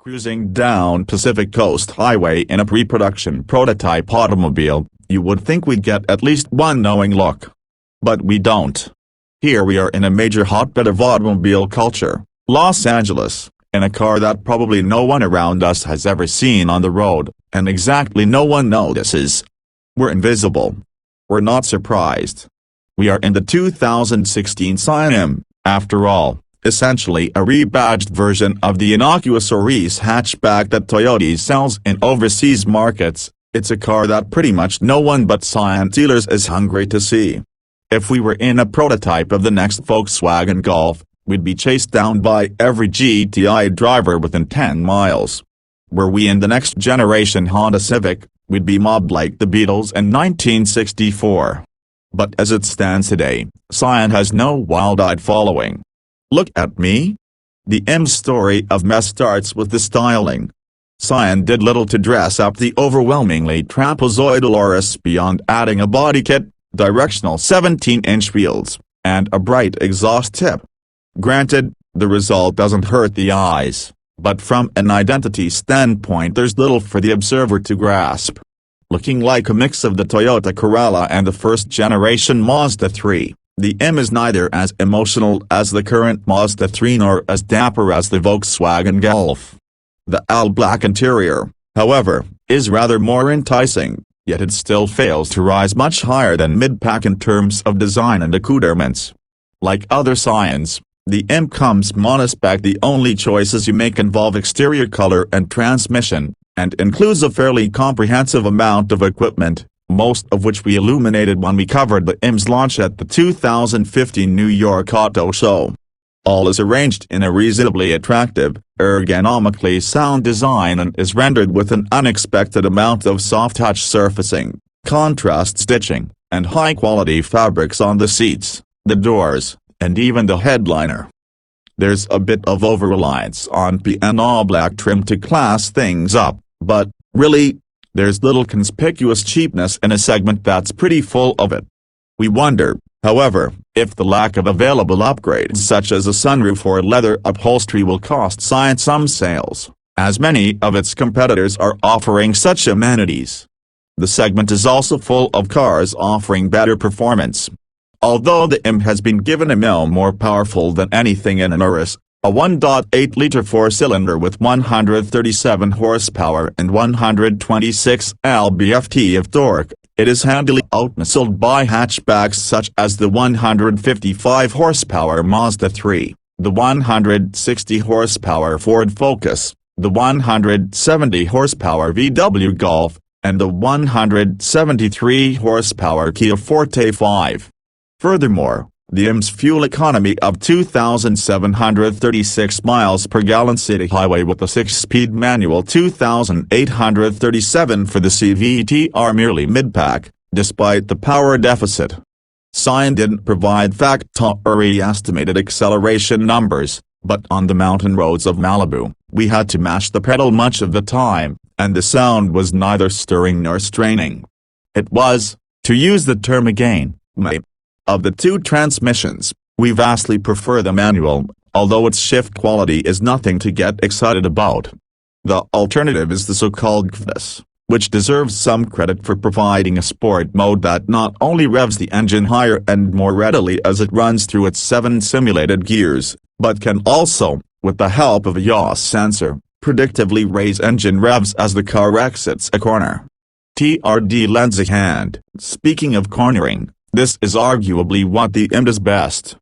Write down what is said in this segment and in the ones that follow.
Cruising down Pacific Coast Highway in a pre-production prototype automobile, you would think we'd get at least one knowing look. But we don't. Here we are in a major hotbed of automobile culture, Los Angeles, in a car that probably no one around us has ever seen on the road, and exactly no one notices. We're invisible. We're not surprised. We are in the 2016 Scion, after all. Essentially a rebadged version of the innocuous Auris hatchback that Toyota sells in overseas markets. It's a car that pretty much no one but Scion dealers is hungry to see. If we were in a prototype of the next Volkswagen Golf, we'd be chased down by every GTI driver within 10 miles. Were we in the next generation Honda Civic, we'd be mobbed like the Beatles in 1964. But as it stands today, Scion has no wild-eyed following. Look at me. The M story of mess starts with the styling. Scion did little to dress up the overwhelmingly trapezoidal Auris beyond adding a body kit, directional 17-inch wheels, and a bright exhaust tip. Granted, the result doesn't hurt the eyes, but from an identity standpoint there's little for the observer to grasp. Looking like a mix of the Toyota Corolla and the first-generation Mazda 3. The M is neither as emotional as the current Mazda 3 nor as dapper as the Volkswagen Golf. The all-black interior, however, is rather more enticing, yet it still fails to rise much higher than mid-pack in terms of design and accoutrements. Like other Scions, the M comes monospec. The only choices you make involve exterior color and transmission, and includes a fairly comprehensive amount of equipment, most of which we illuminated when we covered the M's launch at the 2015 New York Auto Show. All is arranged in a reasonably attractive, ergonomically sound design and is rendered with an unexpected amount of soft-touch surfacing, contrast stitching, and high-quality fabrics on the seats, the doors, and even the headliner. There's a bit of over-reliance on piano black trim to class things up, but, really, there's little conspicuous cheapness in a segment that's pretty full of it. We wonder, however, if the lack of available upgrades such as a sunroof or leather upholstery will cost Scion some sales, as many of its competitors are offering such amenities. The segment is also full of cars offering better performance. Although the M has been given a mil more powerful than anything in an Auris, a 1.8-liter four-cylinder with 137 horsepower and 126 lb-ft of torque, it is handily outmuscled by hatchbacks such as the 155 horsepower Mazda 3, the 160 horsepower Ford Focus, the 170 horsepower VW Golf, and the 173 horsepower Kia Forte 5. Furthermore, the M's fuel economy of 2,736 miles per gallon city highway with a 6-speed manual 2,837 for the CVT are merely mid-pack, despite the power deficit. Scion didn't provide factory-estimated acceleration numbers, but on the mountain roads of Malibu, we had to mash the pedal much of the time, and the sound was neither stirring nor straining. It was, to use the term again, meh. Of the two transmissions, we vastly prefer the manual, although its shift quality is nothing to get excited about. The alternative is the so-called GVS, which deserves some credit for providing a sport mode that not only revs the engine higher and more readily as it runs through its 7 simulated gears, but can also, with the help of a yaw sensor, predictively raise engine revs as the car exits a corner. TRD lends a hand. Speaking of cornering, this is arguably what the M does best.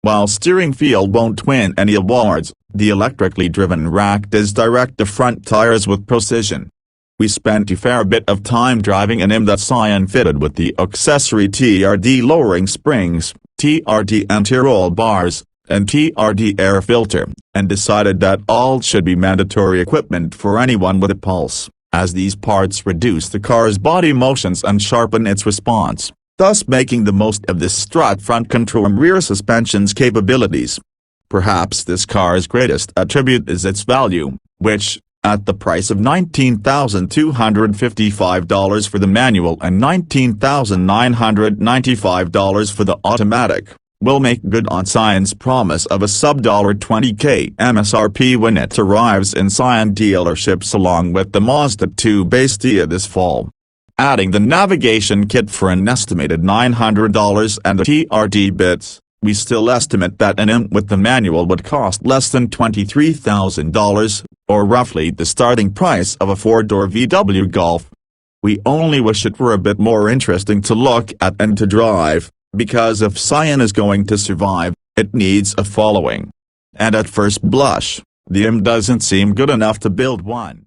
While steering feel won't win any awards, the electrically driven rack does direct the front tires with precision. We spent a fair bit of time driving an M that Scion fitted with the accessory TRD lowering springs, TRD anti-roll bars, and TRD air filter, and decided that all should be mandatory equipment for anyone with a pulse, as these parts reduce the car's body motions and sharpen its response, thus making the most of this strut front control and rear suspension's capabilities. Perhaps this car's greatest attribute is its value, which, at the price of $19,255 for the manual and $19,995 for the automatic, We'll make good on Scion's promise of a sub $20K MSRP when it arrives in Scion dealerships along with the Mazda 2 base Tia this fall. Adding the navigation kit for an estimated $900 and the TRD bits, we still estimate that an M with the manual would cost less than $23,000, or roughly the starting price of a 4-door VW Golf. We only wish it were a bit more interesting to look at and to drive, because if Scion is going to survive, it needs a following. And at first blush, the M doesn't seem good enough to build one.